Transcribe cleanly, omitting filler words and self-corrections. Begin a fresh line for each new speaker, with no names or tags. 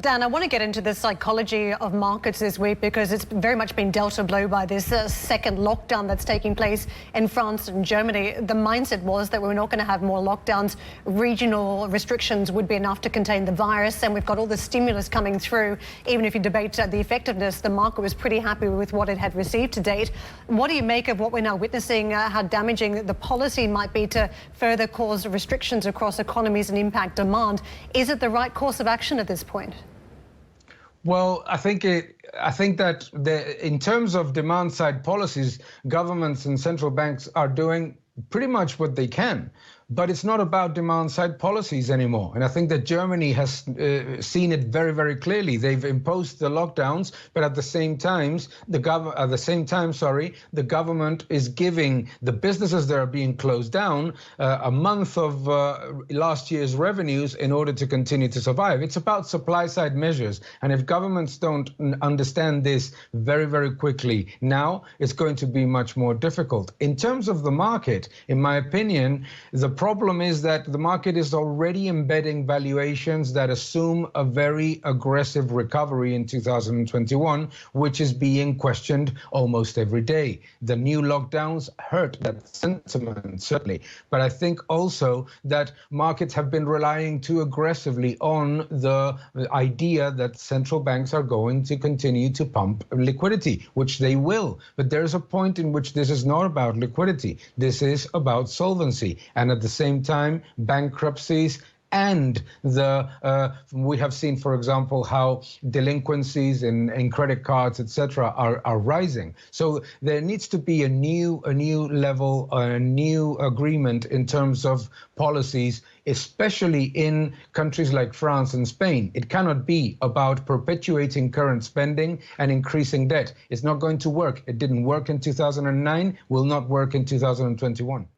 Dan, I want to get into the psychology of markets this week because it's very much been dealt a blow by this second lockdown that's taking place in France and Germany. The mindset was that we're not going to have more lockdowns. Regional restrictions would be enough to contain the virus, and we've got all the stimulus coming through. Even if you debate the effectiveness, the market was pretty happy with what it had received to date. What do you make of what we're now witnessing, how damaging the policy might be to further cause restrictions across economies and impact demand? Is it the right course of action at this point?
Well, I think that in terms of demand side policies, governments and central banks are doing pretty much what they can. But it's not about demand side policies anymore. And I think that Germany has seen it very, very clearly. They've imposed the lockdowns, but at the same time, the government is giving the businesses that are being closed down a month of last year's revenues in order to continue to survive. It's about supply side measures. And if governments don't understand this very, very quickly now, it's going to be much more difficult. In terms of the market, in my opinion, the problem is that the market is already embedding valuations that assume a very aggressive recovery in 2021, which is being questioned almost every day. The new lockdowns hurt that sentiment, certainly. But I think also that markets have been relying too aggressively on the idea that central banks are going to continue to pump liquidity, which they will. But there's a point in which this is not about liquidity. This is about solvency. And at the same time, bankruptcies and we have seen, for example, how delinquencies in credit cards, etc., are rising. So there needs to be a new level, a new agreement in terms of policies, especially in countries like France and Spain. It cannot be about perpetuating current spending and increasing debt. It's not going to work. It didn't work in 2009, will not work in 2021.